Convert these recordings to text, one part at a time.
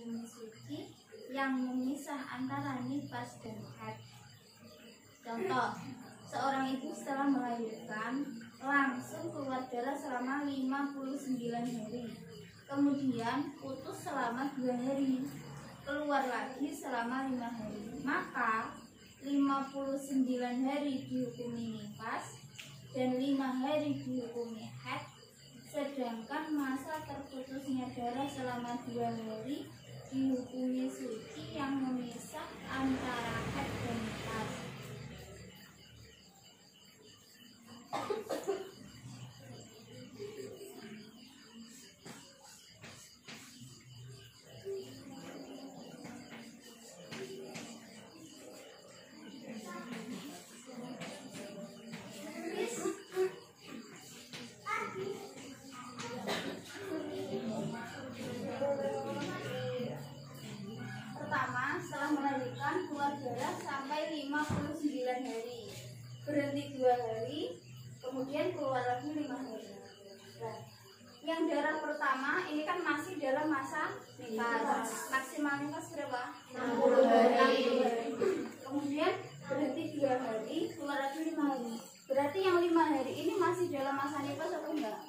dihukumi suci yang memisah antara nifas dan haid. Contoh, seorang ibu setelah melahirkan langsung keluar darah selama 59 hari, kemudian putus selama 2 hari, keluar lagi selama 5 hari, maka 59 hari dihukumi nifas dan 5 hari dihukumi haid, sedangkan masa terputusnya darah selama 2 hari dihukumi suci yang memisah antara haid dan nifas. Pertama, setelah melahirkan keluar darah sampai 59 hari, berhenti 2 hari, kemudian keluar lagi 5 hari. Nah, yang darah pertama ini kan masih dalam masa nifas. Maksimal nifas berapa? 60 hari. Kemudian berhenti 2 hari, keluar lagi 5 hari. Berarti yang 5 hari ini masih dalam masa nifas atau enggak?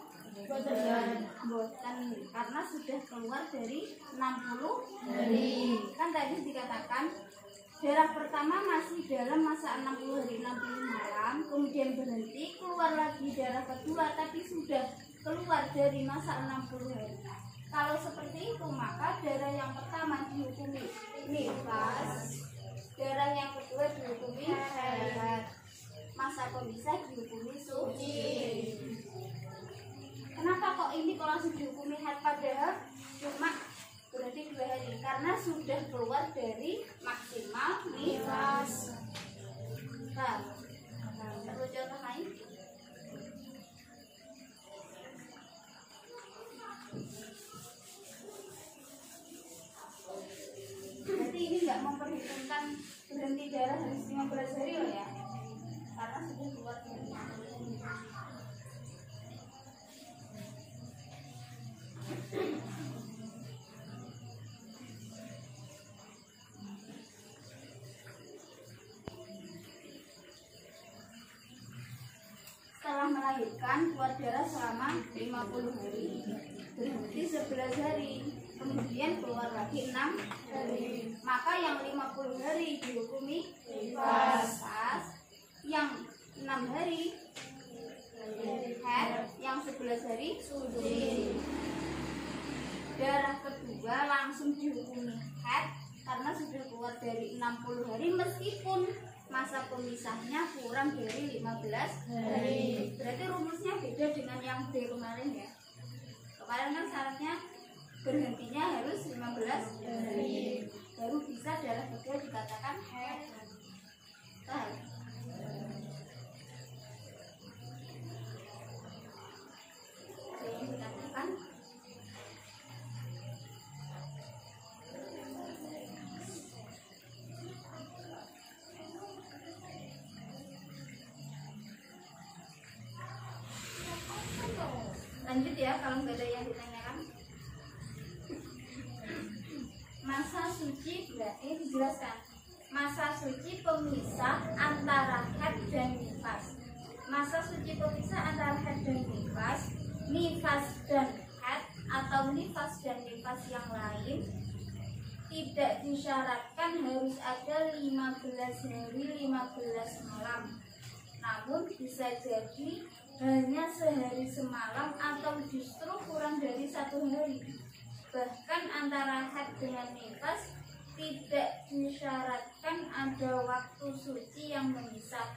Bosan, karena sudah keluar dari 60 hari. Kan tadi dikatakan darah pertama masih dalam masa 60 hari 60 malam, kemudian berhenti, keluar lagi darah kedua tapi sudah keluar dari masa 60 hari. Kalau seperti itu maka darah yang pertama dihukumi nifas, darah yang kedua dihukumi haid, masa pemisah dihukumi suci. Kenapa kok ini kalau langsung dihukumi haid padahal cuma berarti 2 hari? Karena sudah keluar dari maksimal nifas. Nah, perlu contoh lain? Berarti ini nggak memperhitungkan berhenti darah harus 15 hari loh ya, karena sudah keluar dari nifas. Setelah melahirkan keluar darah selama 50 hari, berhenti 11 hari, kemudian keluar lagi 6 hari, maka yang 50 hari dihukumi nifas, yang 6 hari haid, yang 11 hari suci. Darah kedua langsung dihukumi haid karena sudah keluar dari 60 hari meskipun masa pemisahnya kurang dari 15 hari. Berarti rumusnya beda dengan yang D kemarin ya. Kemarin kan syaratnya berhentinya harus 15 hari, baru bisa darah kedua dikatakan haid. Dikatakan lanjut ya, kalau nggak ada yang ditanyakan. Masa suci berarti dijelaskan. Masa suci pemisah antara haid dan nifas. Masa suci pemisah antara haid dan nifas, nifas dan haid atau nifas dan nifas yang lain tidak disyaratkan harus ada 15 hari 15 malam. Namun bisa jadi hanya sehari semalam atau justru kurang dari 1 hari. Bahkan antara haid dengan nifas tidak disyaratkan ada waktu suci yang memisah.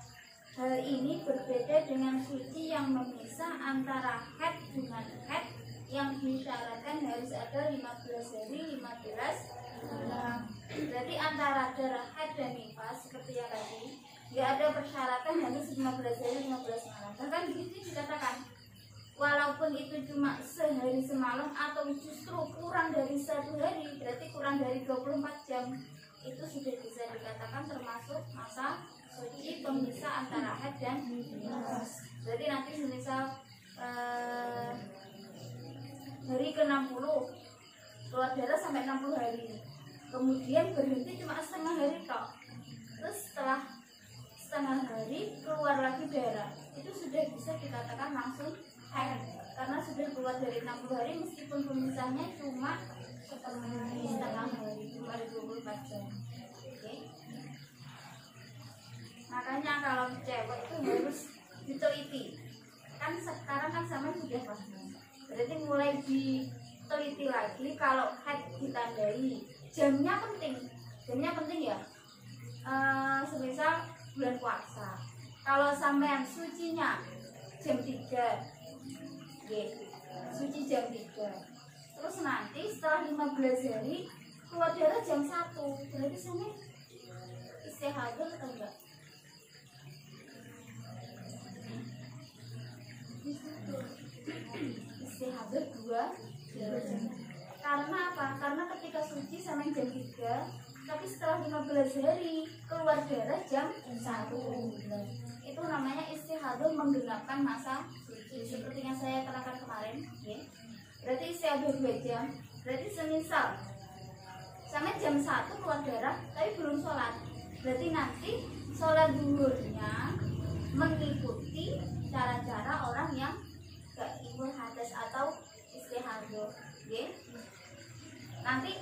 Hal ini berbeda dengan suci yang memisah antara haid dengan haid yang disyaratkan harus ada 15 hari 15 malam. Berarti antara darah haid dan nifas seperti yang tadi nggak ada persyaratan harus 15 hari 15 malam. Bahkan di sini dikatakan walaupun itu cuma sehari semalam atau justru kurang dari 1 hari, berarti kurang dari 24 jam, itu sudah bisa dikatakan termasuk masa suci pemisah antara haid dan nifas. Berarti nanti misal hari ke-60 keluar darah sampai 60 hari, kemudian berhenti cuma setengah hari tok. Terus setelah setengah hari keluar lagi darah, itu sudah bisa dikatakan langsung haid karena sudah keluar dari 60 hari meskipun pemisahnya cuma setengah hari, cuma 24 jam. Oke. Makanya kalau cewek itu harus diteliti. Kan sekarang kan sama sudah paham. Berarti mulai diteliti lagi kalau haid ditandai. Jamnya penting ya. Semisal bulan puasa. Kalau sampean sucinya jam 3. Suci jam 3. Terus nanti setelah 15 hari keluar darah jam 1. Berarti sama istihadah atau enggak? Istihadah 2 jam. Karena apa? Karena ketika suci sama jam 3, tapi setelah 15 hari keluar darah jam 1. Itu namanya istihadah menggenapkan masa suci. Seperti yang saya terangkan kemarin, ya. Berarti istihadah 2 jam. Berarti semisal sampai jam 1 keluar darah tapi belum sholat, berarti nanti sholat zuhurnya mengikuti cara-cara orang yang gak timbul hadas atau istihadah, ya. Nanti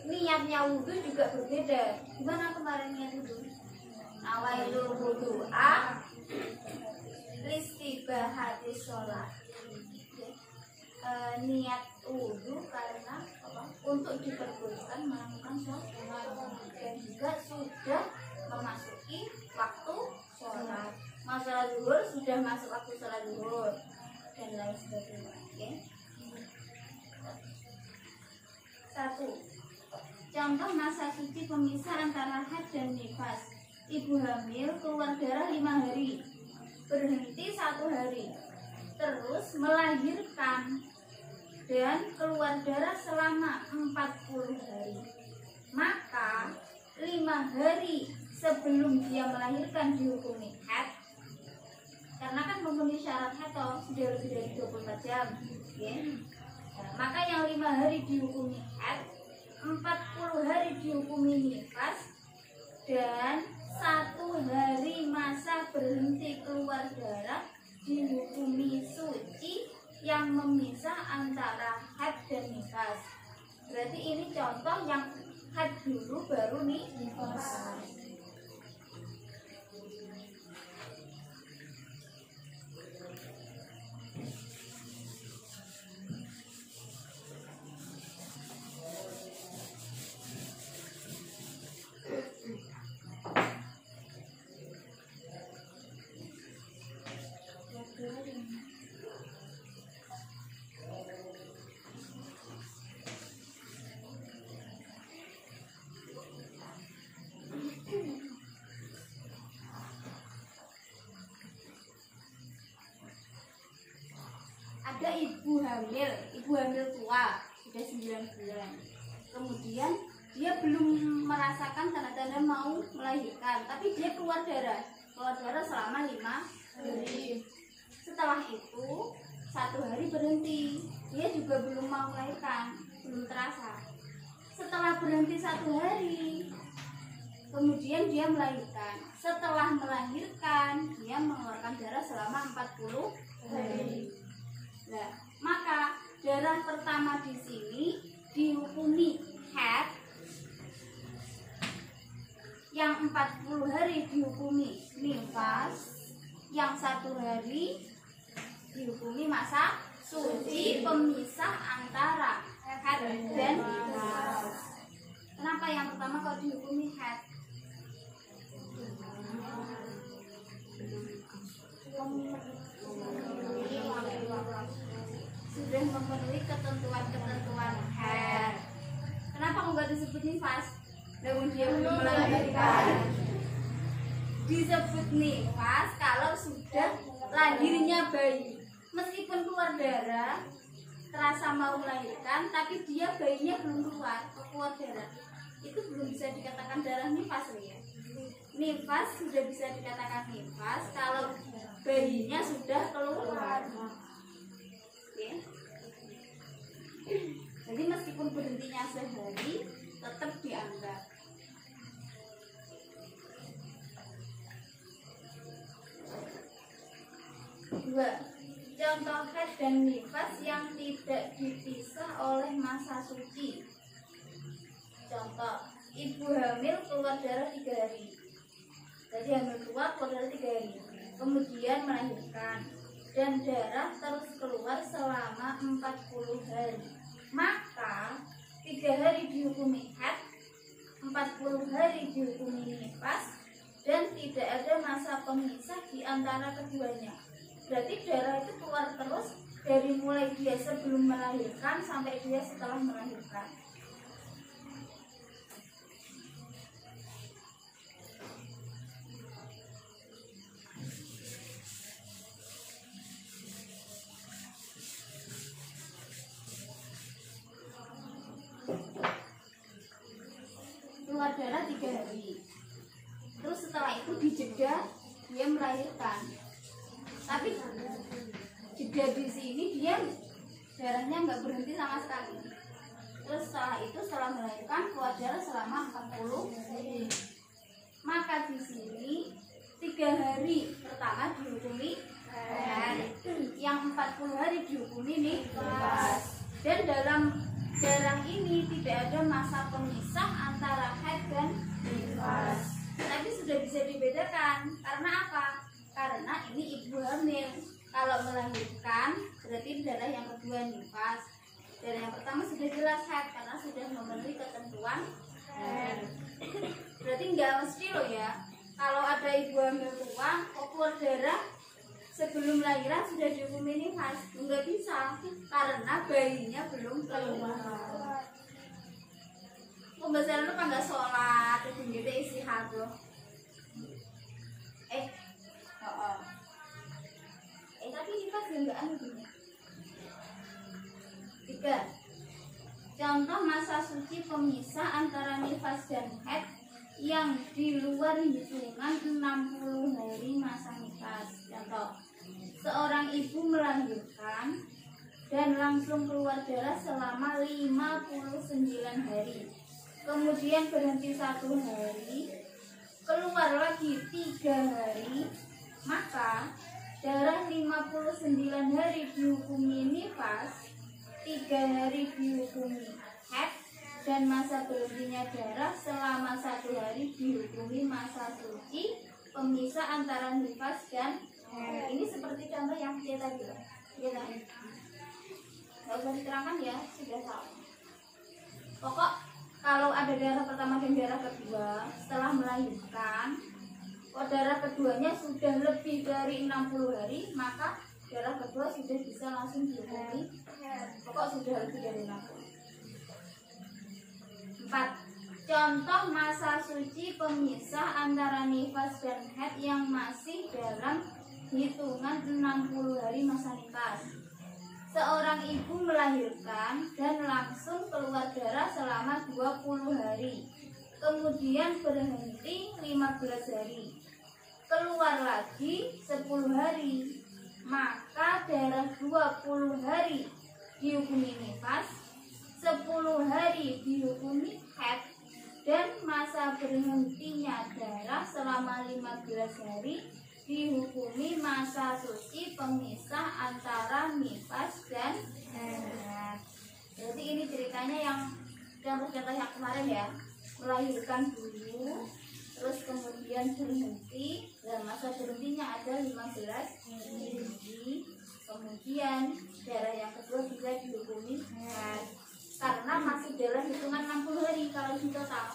niatnya wudhu juga berbeda. Gimana kemarin niat wudhu? Nawailul wudu'a listibahati sholat. Niat wudhu karena apa? Untuk diperbolehkan melakukan sholat dan juga sudah memasuki waktu sholat. Masalah zuhur sudah masuk waktu sholat zuhur dan lain sebagainya. Okay? 1. Contoh masa suci pemisah antara haid dan nifas. Ibu hamil keluar darah 5 hari, berhenti 1 hari, terus melahirkan dan keluar darah selama 40 hari. Maka 5 hari sebelum dia melahirkan dihukumi haid, karena kan memenuhi syarat haid sudah lebih dari 24 jam, ya. Nah, maka yang 5 hari dihukumi haid, 40 hari dihukumi nifas, dan 1 hari masa berhenti keluar darah dihukumi suci yang memisah antara haid dan nifas. Berarti ini contoh yang haid dulu baru nifas. Ada ibu hamil tua, sudah 9 bulan. Kemudian dia belum merasakan tanda-tanda mau melahirkan, tapi dia keluar darah selama 5 hari. Setelah itu 1 hari berhenti, dia juga belum mau melahirkan, belum terasa. Setelah berhenti 1 hari, kemudian dia melahirkan. Setelah melahirkan, dia mengeluarkan darah selama 40 hari. Nah, maka darah pertama di sini dihukumi haid, yang 40 hari dihukumi nifas, yang 1 hari dihukumi masa suci pemisah antara haid dan nifas. Kenapa yang pertama kok dihukumi haid? Sudah memenuhi ketentuan haid. Kenapa enggak disebut nifas? Namun dia belum melahirkan. Disebut nifas kalau sudah lahirnya bayi. Meskipun keluar darah, terasa mau melahirkan, tapi dia bayinya belum keluar darah. Itu belum bisa dikatakan darah nifas, ya. Nifas sudah bisa dikatakan nifas kalau bayinya sudah keluar. Jadi meskipun berhentinya sehari, tetap dianggap. 2. Contoh haid dan nifas yang tidak dipisah oleh masa suci. Contoh, ibu hamil keluar darah 3 hari. Jadi hamil keluar darah 3 hari. Kemudian melahirkan dan darah terus keluar selama 40 hari. Maka 3 hari dihukumi haid, 40 hari dihukumi nifas, dan tidak ada masa pemisah di antara keduanya. Berarti darah itu keluar terus dari mulai dia sebelum melahirkan sampai dia setelah melahirkan. Keluar darah 3 hari. Terus setelah itu dijeda dia melahirkan. Tapi jeda di sini dia darahnya nggak berhenti sama sekali. Terus setelah itu setelah melahirkan keluar darah selama 40 hari. Maka di sini 3 hari pertama dihukumi haid, yang 40 hari dihukumi nifas. Dan dalam darah ini tidak ada masa pemisah antara haid dan nifas. Tapi sudah bisa dibedakan. Karena apa? Karena ini ibu hamil. Kalau melahirkan berarti darah yang kedua nifas. Darah yang pertama sudah jelas haid karena sudah memenuhi ketentuan haid. Berarti nggak mesti loh ya. Kalau ada ibu hamil tua kok keluar darah sebelum lahiran sudah dihukumi nifas, nggak bisa karena bayinya belum keluar. Pembahasan apa nggak sholat, gitu istirahat loh. Tapi nifas enggak anu. 3. Contoh masa suci pemisah antara nifas dan haid yang di luar hitungan 60 hari masa nifas. Contoh, seorang ibu melahirkan dan langsung keluar darah selama 59 hari. Kemudian berhenti 1 hari, keluar lagi 3 hari, maka darah 59 hari dihukumi nifas, 3 hari dihukumi haid, dan masa berhentinya darah selama 1 hari dihukumi masa suci pemisah antara nifas dan haid. Ini seperti contoh yang kita tadi lah. Nggak usah diterangkan ya, sudah tahu. Pokok kalau ada darah pertama dan darah kedua setelah melahirkan, kalau darah keduanya sudah lebih dari 60 hari, maka darah kedua sudah bisa langsung dihukumi. Pokok sudah lebih dari 60. 4. Contoh masa suci pemisah antara nifas dan haid yang masih dalam hitungan 60 hari masa nifas. Seorang ibu melahirkan dan langsung keluar darah selama 20 hari. Kemudian berhenti 15 hari. Keluar lagi 10 hari, maka darah 20 hari dihukumi nifas, 10 hari dihukumi haid, dan masa berhentinya darah selama 15 hari dihukumi masa suci pemisah antara nifas dan haid. Jadi ini ceritanya yang contoh-contoh yang kemarin ya, melahirkan dulu, terus kemudian berhenti, dan masa berhentinya ada 15 hari. Kemudian darah yang kedua juga dihukumi haid karena masih dalam hitungan 60 hari kalau di total.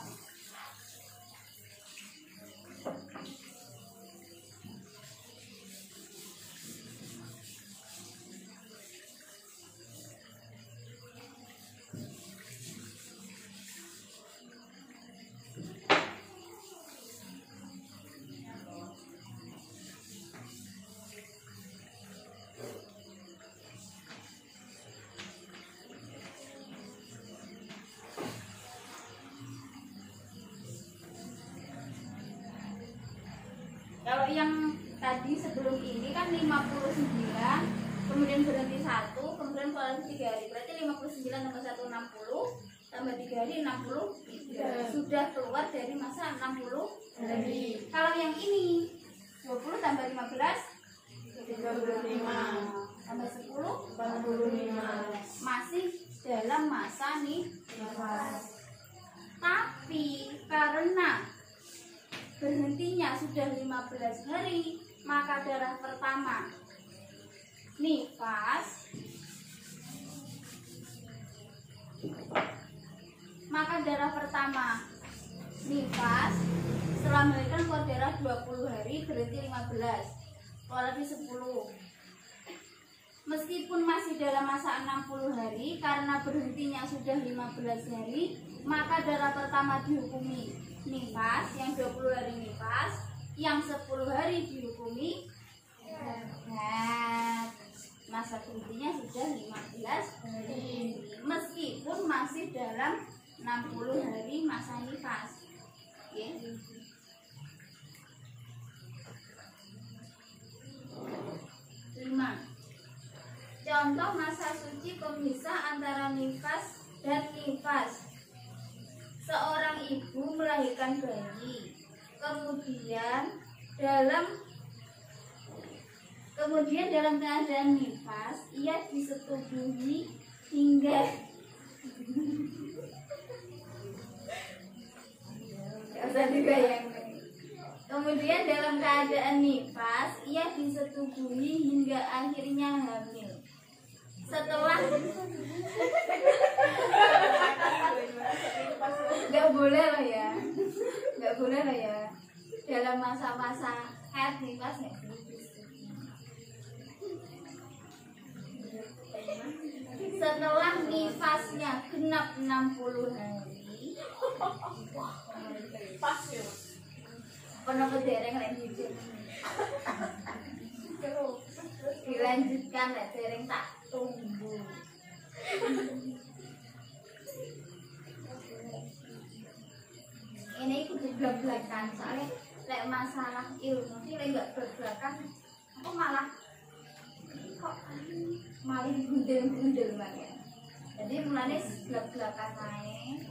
Kalau yang tadi sebelum ini kan 59, kemudian berhenti 1, kemudian keluar 3 hari. Berarti 59 tambah 1 60, tambah 3 hari 63. Sudah keluar dari masa 60 hari. Kalau yang ini 20 tambah 15 35 tambah 10 45 masih dalam masa nifas. Tapi karena berhentinya sudah 15 hari, maka darah pertama nifas, setelah melahirkan keluar darah 20 hari, berhenti 15, keluar lagi 10. Meskipun masih dalam masa 60 hari, karena berhentinya sudah 15 hari, maka darah pertama dihukumi nifas, yang 20 hari nifas, yang 10 hari dihukumi head. Masa berhentinya sudah 15 hari, meskipun masih dalam 60 hari masa nifas. Okay. 5. Contoh masa suci pemisah antara nifas dan nifas. Seorang ibu melahirkan bayi, kemudian dalam keadaan nifas ia disetubuhi hingga Kemudian dalam keadaan nifas ia disetubuhi hingga akhirnya hamil. Setelah nggak boleh lah ya, dalam masa-masa haid nifas ya. Setelah nifasnya genap 60 hari, penemu dereng dilanjutkan lek dereng tak tunggu. Ini kudu blak-blakan, soalnya lek masalah ilmu sih lek enggak blak-blakan aku malah gundel-gundel banget. Jadi mulanya blak-blakan ae.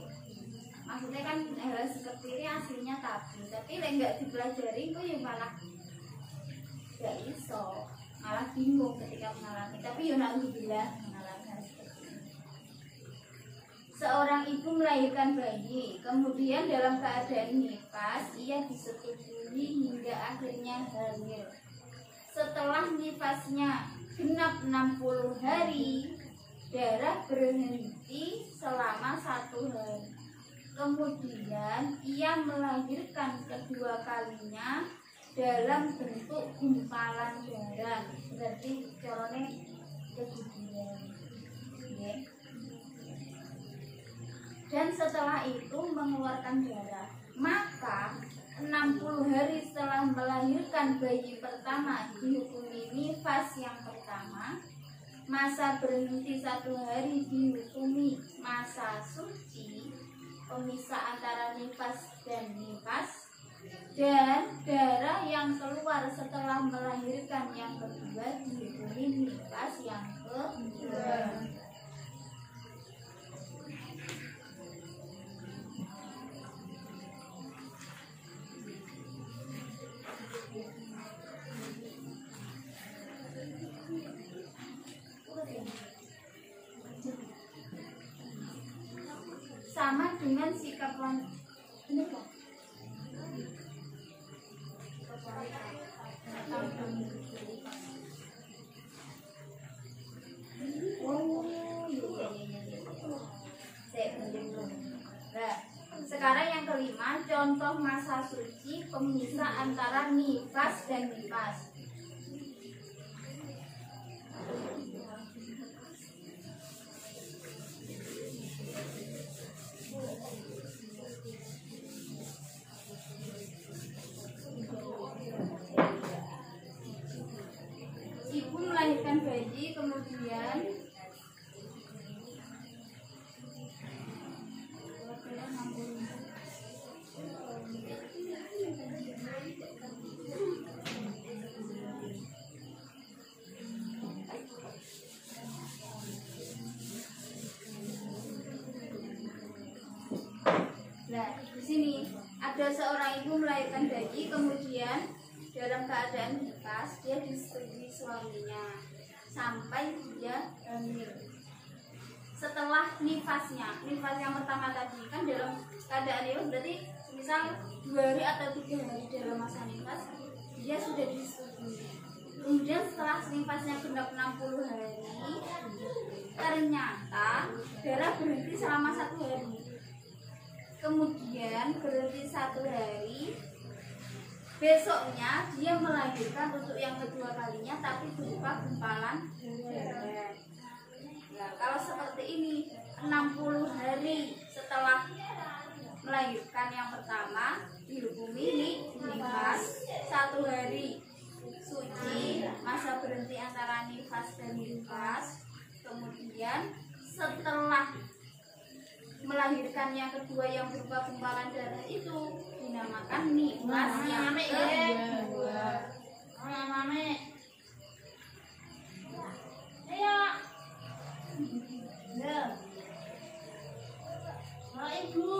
Maksudnya kan harus seperti ini aslinya tapi lek enggak dipelajari kok ya malah gak iso, malah bingung ketika mengalami. Tapi ya alhamdulillah mengalami hal seperti ini. Seorang ibu melahirkan bayi, kemudian dalam keadaan nifas ia disetubuhi hingga akhirnya hamil. Setelah nifasnya genap 60 hari, darah berhenti selama 1 hari. Kemudian ia melahirkan kedua kalinya dalam bentuk gumpalan darah, berarti caranya keguguran. Okay. Dan setelah itu mengeluarkan darah. Maka 60 hari setelah melahirkan bayi pertama dihukumi nifas yang pertama. Masa berhenti 1 hari dihukumi masa suci pemisah antara nifas dan nifas. Dan darah yang keluar setelah melahirkan yang kedua dihukumi nifas yang kedua. Sama dengan sikap wanita. Sekarang yang kelima, contoh masa suci pemisah antara nifas dan nifas. Ibu melahirkan bayi, kemudian Nah, di sini ada seorang ibu melahirkan bayi, kemudian dalam keadaan nifas dia disetujui suaminya sampai dia hamil. Setelah nifasnya, nifas yang pertama tadi kan dalam keadaan itu berarti misal 2 hari atau 3 hari dalam masa nifas dia sudah disetujui. Kemudian setelah nifasnya genap 60 hari, ternyata darah berhenti selama 1 hari. Kemudian berhenti 1 hari, besoknya dia melahirkan untuk yang kedua kalinya, tapi berupa gumpalan darah. Nah, kalau seperti ini 60 hari setelah melahirkan yang pertama dihukumi nifas, 1 hari suci, masa berhenti antara nifas dan nifas. Kemudian setelah melahirkan yang kedua yang berupa gumpalan darah itu dinamakan nifas yang kedua. Ibu.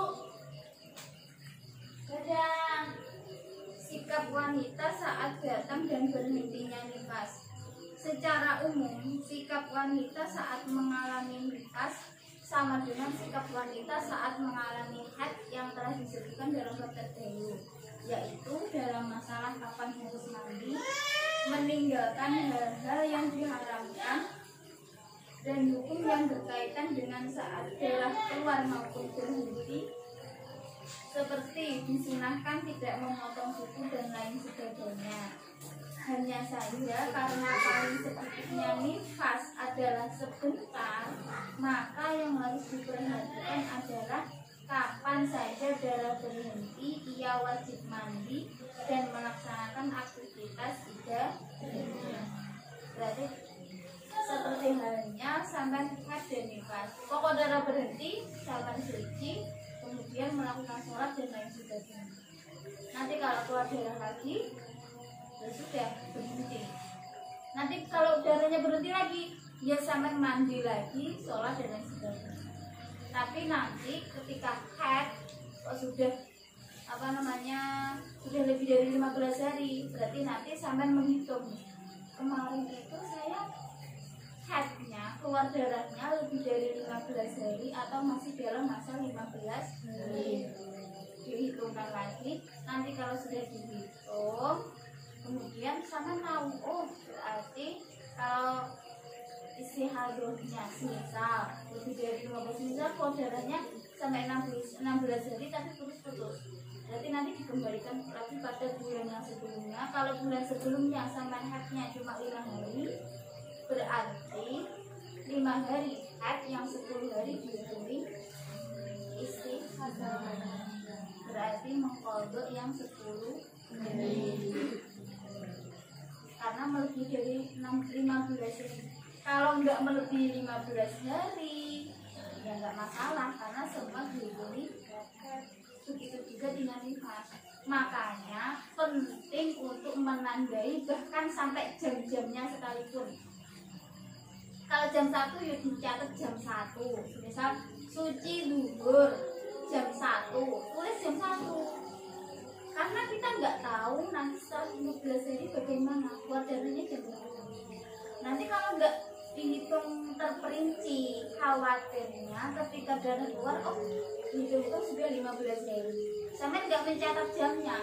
Sikap wanita saat datang dan berhentinya nifas. Secara umum, sikap wanita saat mengalami nifas sama dengan sikap wanita saat mengalami haid yang telah disebutkan dalam bab terdahulu, yaitu dalam masalah kapan harus mandi, meninggalkan hal-hal yang diharamkan, dan hukum yang berkaitan dengan saat darah keluar maupun berhenti, seperti disunahkan tidak memotong kuku dan lain sebagainya. Hanya saja karena paling sedikitnya nifas adalah sebentar, maka yang harus diperhatikan adalah kapan saja darah berhenti, ia wajib mandi dan melaksanakan aktivitas ibadah. Berarti seperti halnya sampai haid dan nifas, pokok darah berhenti sampai suci, kemudian melakukan sholat dan lain sebagainya. Nanti kalau keluar darah lagi ya sudah berhenti. Nanti kalau darahnya berhenti lagi ya sampai mandi lagi, sholat dan lain sebagainya. Tapi nanti ketika haid sudah sudah lebih dari 15 hari, berarti nanti sampai menghitung kemarin itu saya haidnya keluar darahnya lebih dari 15 hari atau masih dalam masa 15 hari. Dihitungkan lagi, nanti kalau sudah dihitung kemudian sama tahu, oh berarti kalau isi haidnya misal lebih dari 15, misal kalau darahnya sampai 16 hari tapi putus-putus, berarti nanti dikembalikan lagi pada bulan yang sebelumnya. Kalau bulan sebelumnya sampai haidnya cuma 5 hari, berarti 5 hari haid yang 10 hari dihitumi isi haidnya, berarti mengkodok yang 10 hari karena melebihi dari 15 hari. Kalau nggak melebihi 15 hari ya nggak masalah karena semua dihitumi. Begitu juga dengan nifas. Makanya penting untuk menandai bahkan sampai jam-jamnya sekalipun. Kalau jam 1 ya dicatat jam 1. Misal suci zuhur jam 1, tulis jam 1. Karena kita nggak tahu nanti setelah 15 hari bagaimana keluar darahnya jam berapa. Nanti kalau nggak dihitung terperinci, khawatirnya ketika darah keluar, oh itu sudah 15 hari, sampai nggak mencatat jamnya,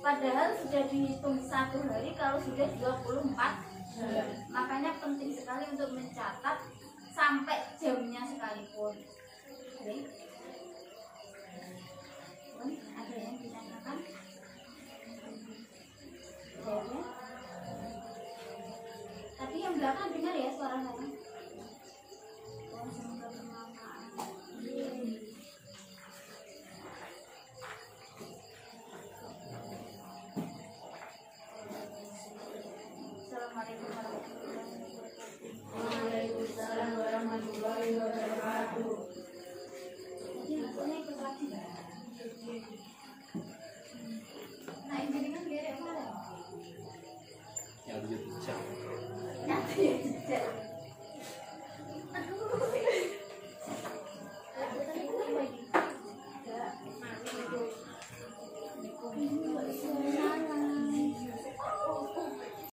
padahal sudah dihitung 1 hari kalau sudah 24 hari. Makanya penting sekali untuk mencatat sampai jamnya sekalipun. Oke. Ada yang ditanyakan?